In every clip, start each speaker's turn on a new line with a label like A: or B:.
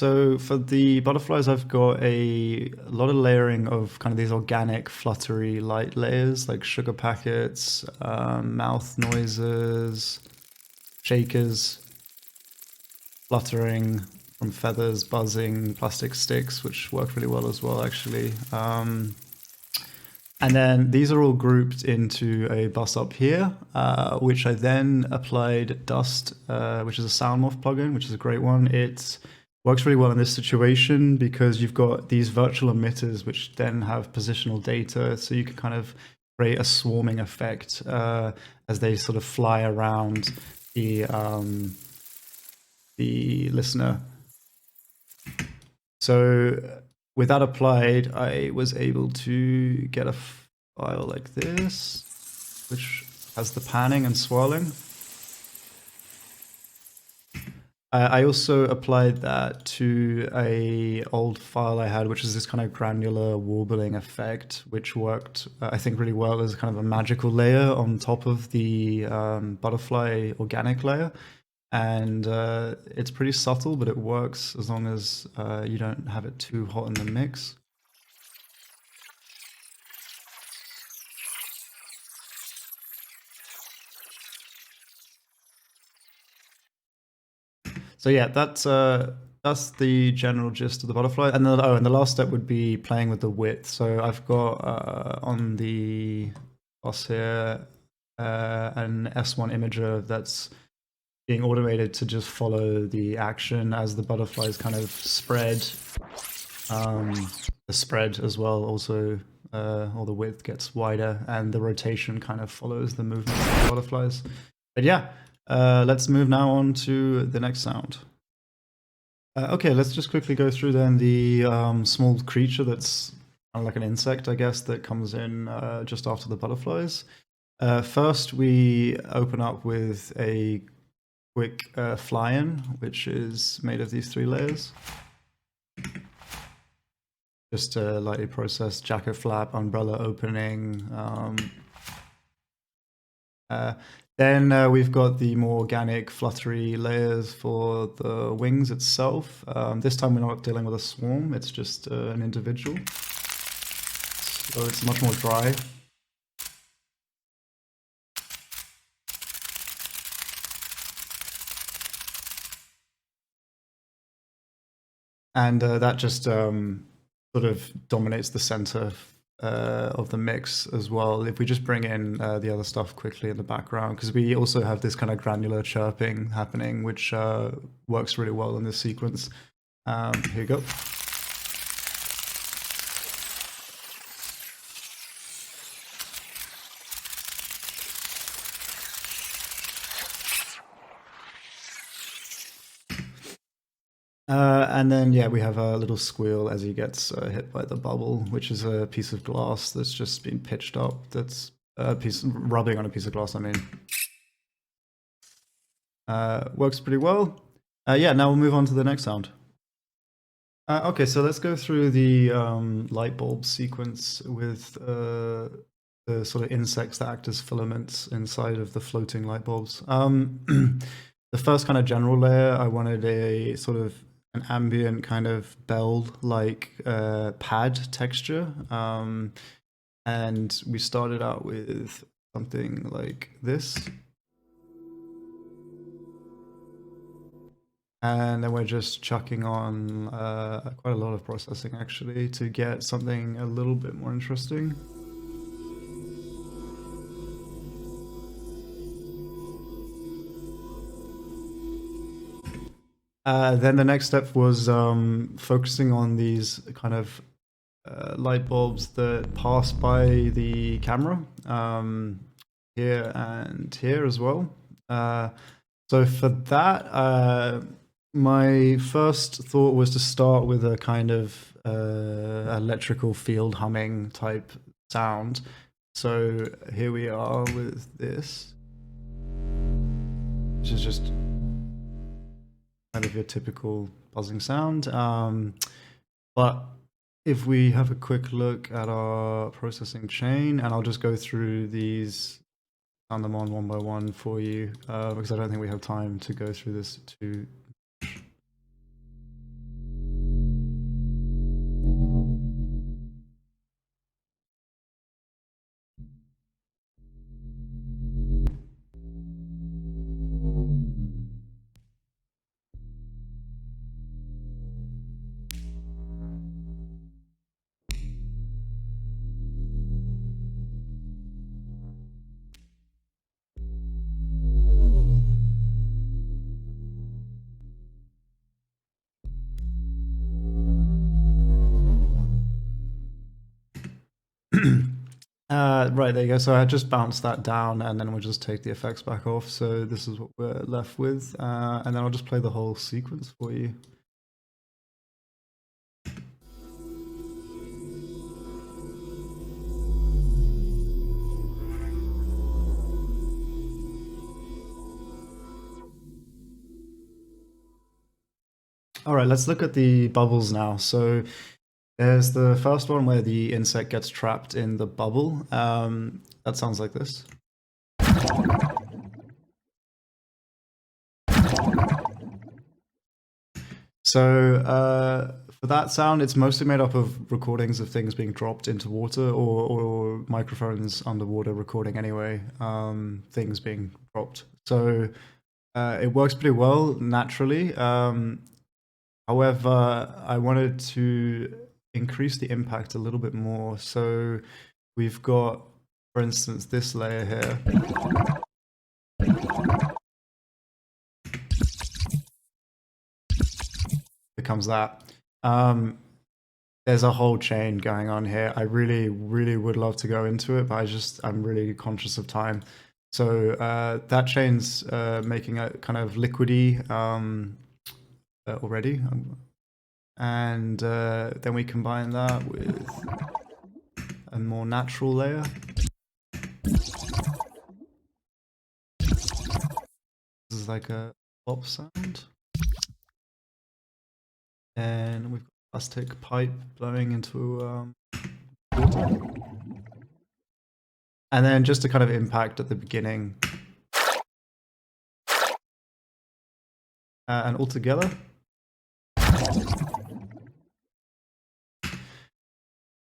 A: so for the butterflies, I've got a lot of layering of kind of these organic, fluttery light layers, like sugar packets, mouth noises, shakers, fluttering from feathers, buzzing, plastic sticks, which work really well as well, actually. And then these are all grouped into a bus up here, which I then applied Dust, which is a SoundMorph plugin, which is a great one. It works really well in this situation because you've got these virtual emitters, which then have positional data, so you can kind of create a swarming effect as they sort of fly around the listener. So with that applied, I was able to get a file like this, which has the panning and swirling. I also applied that to a old file I had, which is this kind of granular warbling effect, which worked, I think, really well as kind of a magical layer on top of the butterfly organic layer. And it's pretty subtle, but it works as long as you don't have it too hot in the mix. So yeah, that's the general gist of the butterfly. And then, and the last step would be playing with the width. So I've got on the boss here an S1 imager that's being automated to just follow the action as the butterflies kind of spread. The spread as well also, or the width gets wider, and the rotation kind of follows the movement of the butterflies. But yeah, let's move now on to the next sound. Okay, let's just quickly go through then the small creature that's kind of like an insect, I guess, that comes in just after the butterflies. First, we open up with a quick fly-in, which is made of these 3 layers. Just a lightly processed jacket flap, umbrella opening. Then we've got the more organic, fluttery layers for the wings itself. This time we're not dealing with a swarm, it's just an individual. So it's much more dry. And that just sort of dominates the center of the mix as well. If we just bring in the other stuff quickly in the background, because we also have this kind of granular chirping happening, which works really well in this sequence. Here you go. And then, yeah, we have a little squeal as he gets hit by the bubble, which is a piece of glass that's just been pitched up. That's a piece rubbing on a piece of glass, I mean. Works pretty well. Yeah, now we'll move on to the next sound. Okay, so let's go through the light bulb sequence with the sort of insects that act as filaments inside of the floating light bulbs. The first kind of general layer, I wanted a sort of an ambient kind of bell-like pad texture. And we started out with something like this. And then we're just chucking on quite a lot of processing, actually, to get something a little bit more interesting. Then the next step was focusing on these kind of light bulbs that pass by the camera, here and here as well. So for that, my first thought was to start with a kind of electrical field humming type sound. So here we are with this, which is just kind of your typical buzzing sound. But if we have a quick look at our processing chain, and I'll just go through these, turn them on one by one for you, because I don't think we have time to go through this too. Right, there you go. So I just bounced that down, and then we'll just take the effects back off. So this is what we're left with. And then I'll just play the whole sequence for you. All right, let's look at the bubbles now. So there's the first one where the insect gets trapped in the bubble. That sounds like this. So for that sound, it's mostly made up of recordings of things being dropped into water, or microphones underwater recording anyway, things being dropped. So it works pretty well naturally. However, I wanted to increase the impact a little bit more. So we've got, for instance, this layer here. Becomes that. There's a whole chain going on here. I really, really would love to go into it, but I'm really conscious of time. So that chain's making a kind of liquidy already. And then we combine that with a more natural layer. This is like a pop sound. And we've got a plastic pipe blowing into water. And then just a kind of impact at the beginning. And all together.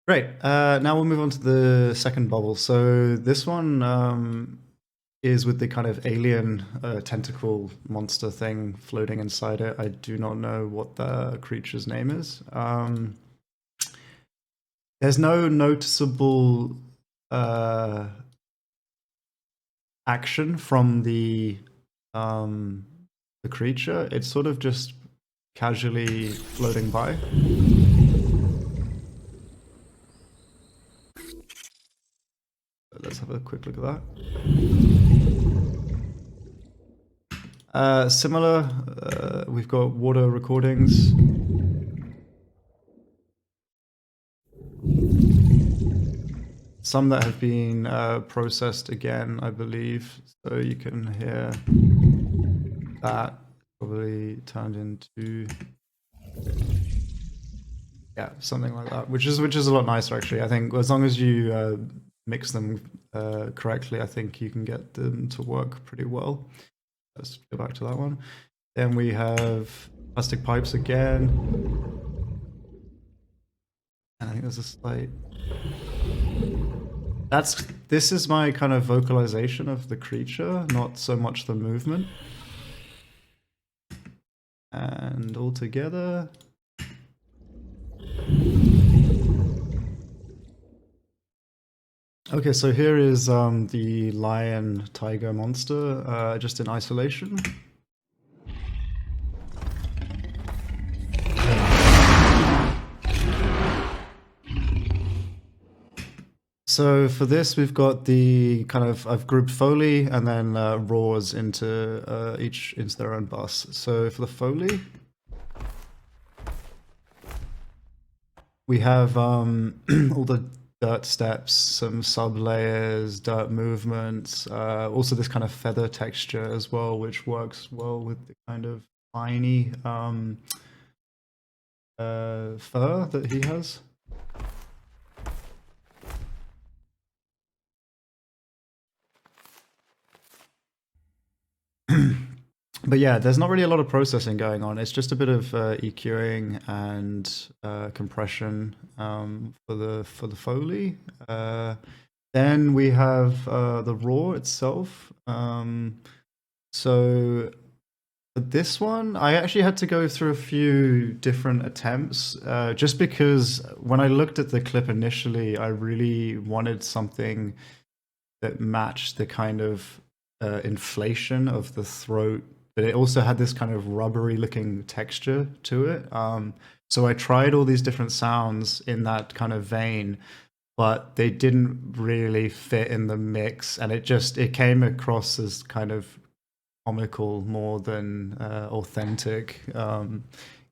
A: Great. Now we'll move on to the second bubble. So this one is with the kind of alien tentacle monster thing floating inside it. I do not know what the creature's name is. There's no noticeable action from the creature. It's sort of just casually floating by. Let's have a quick look at that. Similar, we've got water recordings. Some that have been processed again, I believe. So you can hear that probably turned into, yeah, something like that, which is a lot nicer actually. I think as long as you mix them correctly, I think you can get them to work pretty well. Let's go back to that one. Then we have plastic pipes again. And I think there's a slight... This is my kind of vocalization of the creature, not so much the movement. And all together... Okay, so here is the lion tiger monster, just in isolation. So for this, we've got the kind of, I've grouped Foley and then roars into each into their own bus. So for the Foley, we have all the dirt steps, some sub layers, dirt movements, also this kind of feather texture as well, which works well with the kind of spiny fur that he has. But yeah, there's not really a lot of processing going on. It's just a bit of EQing and compression for the Foley. Then we have the raw itself. So for this one, I actually had to go through a few different attempts just because when I looked at the clip initially, I really wanted something that matched the kind of inflation of the throat, but it also had this kind of rubbery looking texture to it. So I tried all these different sounds in that kind of vein, but they didn't really fit in the mix, and it came across as kind of comical more than authentic.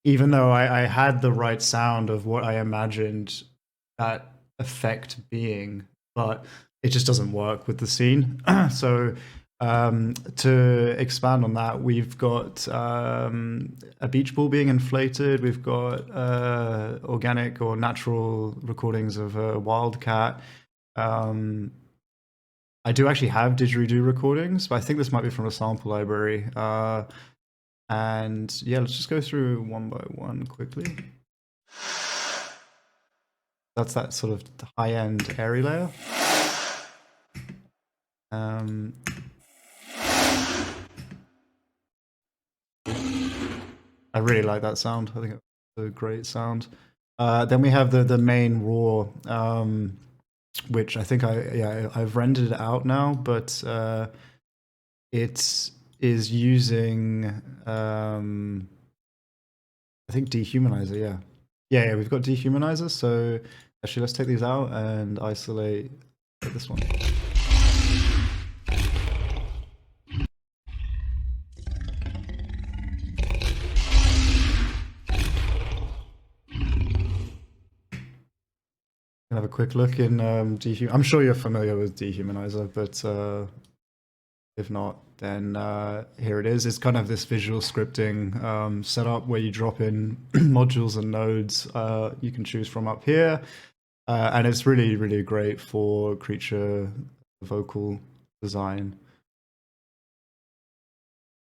A: Even though I had the right sound of what I imagined that effect being, but it just doesn't work with the scene. So to expand on that, we've got a beach ball being inflated. We've got organic or natural recordings of a wildcat. I do actually have didgeridoo recordings, but I think this might be from a sample library. And yeah, let's just go through one by one quickly. That's that sort of high-end airy layer. I really like that sound. I think it's a great sound. Then we have the main raw, which I think I've rendered it out now, but it is using I think dehumanizer. Yeah, we've got dehumanizer. So actually, let's take these out and isolate this one. Have a quick look in I'm sure you're familiar with dehumanizer, but if not, then here it is. It's kind of this visual scripting setup where you drop in modules and nodes you can choose from up here. And it's really, really great for creature vocal design.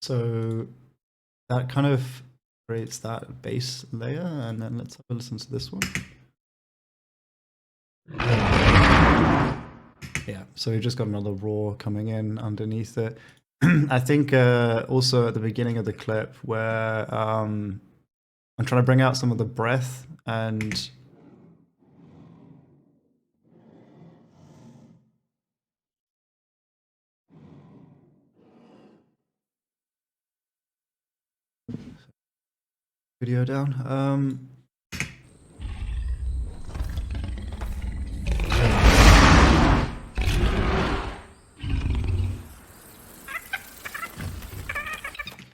A: So that kind of creates that base layer, and then let's have a listen to this one. Yeah, so we've just got another raw coming in underneath it. I think also at the beginning of the clip where I'm trying to bring out some of the breath and video down.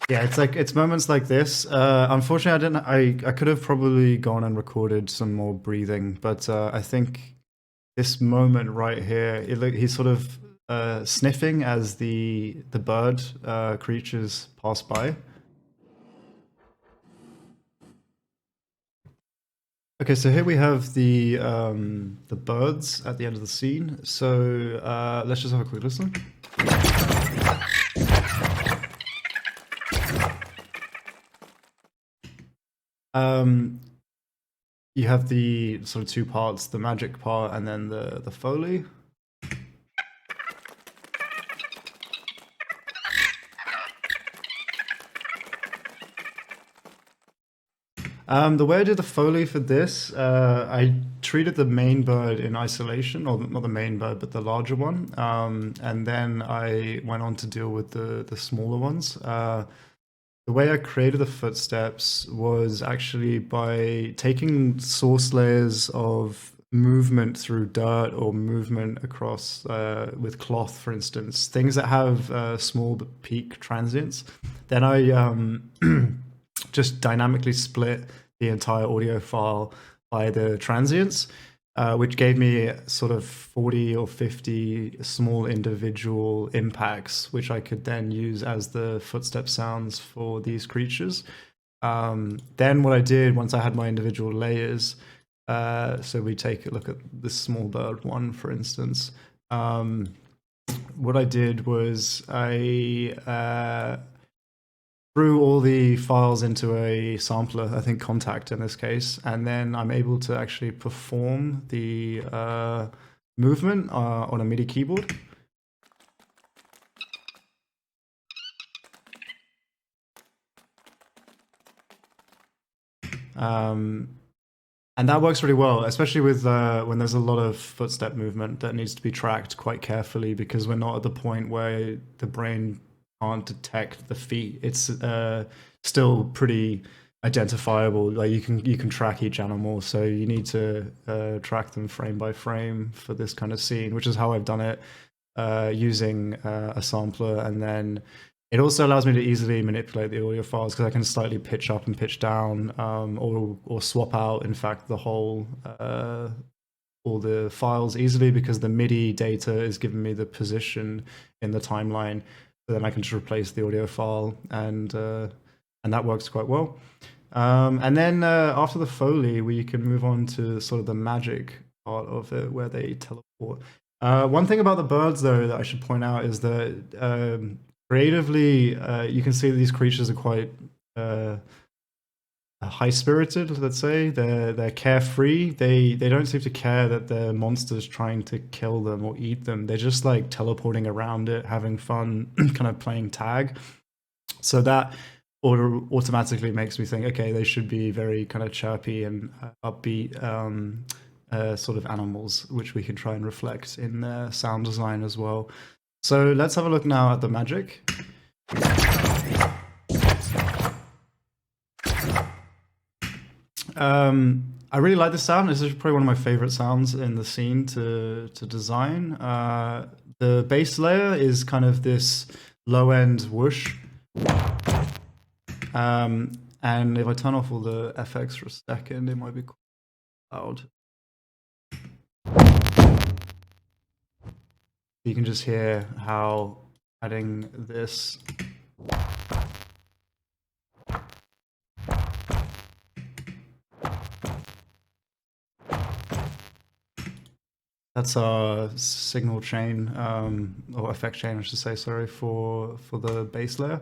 A: Yeah, it's moments like this. Unfortunately, I could have probably gone and recorded some more breathing, but I think this moment right here, he's sort of sniffing as the bird creatures pass by. Okay, so here we have the birds at the end of the scene. So let's just have a quick listen. You have the sort of two parts, the magic part and then the Foley. The way I did the Foley for this, I treated the main bird in isolation, or not the main bird, but the larger one. And then I went on to deal with the smaller ones. The way I created the footsteps was actually by taking source layers of movement through dirt or movement across with cloth, for instance, things that have small peak transients. Then I just dynamically split the entire audio file by the transients, which gave me sort of 40 or 50 small individual impacts, which I could then use as the footstep sounds for these creatures. Then what I did once I had my individual layers, so we take a look at this small bird one, for instance. What I did was I threw all the files into a sampler, I think Contact in this case, and then I'm able to actually perform the movement on a MIDI keyboard. And that works really well, especially with when there's a lot of footstep movement that needs to be tracked quite carefully, because we're not at the point where the brain can't detect the feet. It's still pretty identifiable. Like you can track each animal, so you need to track them frame by frame for this kind of scene, which is how I've done it using a sampler. And then it also allows me to easily manipulate the audio files because I can slightly pitch up and pitch down, or swap out, in fact, the whole all the files easily, because the MIDI data is giving me the position in the timeline. So then I can just replace the audio file, and that works quite well. And then after the Foley, we can move on to sort of the magic part of it, where they teleport. One thing about the birds, though, that I should point out is that creatively, you can see that these creatures are quite high-spirited, let's say. They're carefree. They don't seem to care that the monster's trying to kill them or eat them. They're just like teleporting around it, having fun, kind of playing tag. So that automatically makes me think, okay, they should be very kind of chirpy and upbeat sort of animals, which we can try and reflect in their sound design as well. So let's have a look now at the magic. I really like this sound. This is probably one of my favorite sounds in the scene to design. The bass layer is kind of this low-end whoosh. And if I turn off all the FX for a second, it might be quite loud. You can just hear how adding this that's our signal chain, or effect chain, I should say, sorry, for the bass layer.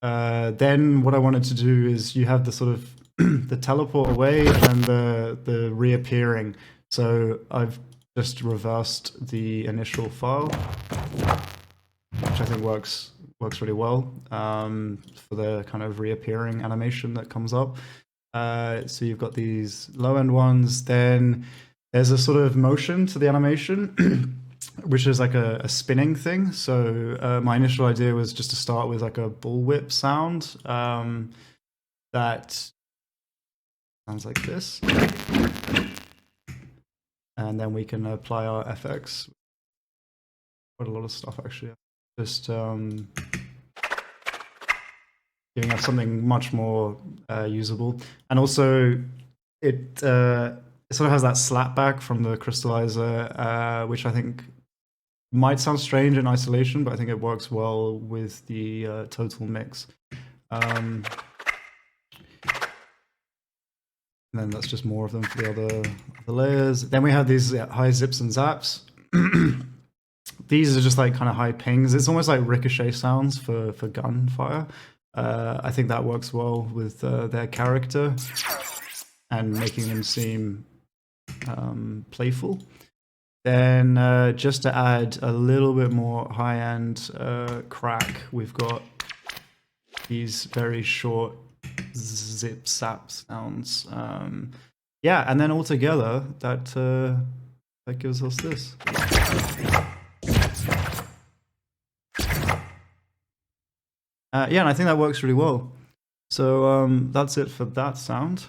A: Then what I wanted to do is you have the sort of the teleport away and the reappearing. So I've just reversed the initial file, which I think works really well for the kind of reappearing animation that comes up. So you've got these low end ones, then there's a sort of motion to the animation, which is like a spinning thing. So my initial idea was just to start with like a bullwhip sound that sounds like this. And then we can apply our FX. Quite a lot of stuff, actually. Just giving us something much more usable. And also, it sort of has that slapback from the crystallizer, which I think might sound strange in isolation, but I think it works well with the total mix. And then that's just more of them for the other layers. Then we have these high zips and zaps. These are just like kind of high pings. It's almost like ricochet sounds for gunfire. I think that works well with their character and making them seem playful. Then just to add a little bit more high-end crack, we've got these very short zip sap sounds. Yeah, and then all together that gives us this. Yeah, and I think that works really well. So that's it for that sound.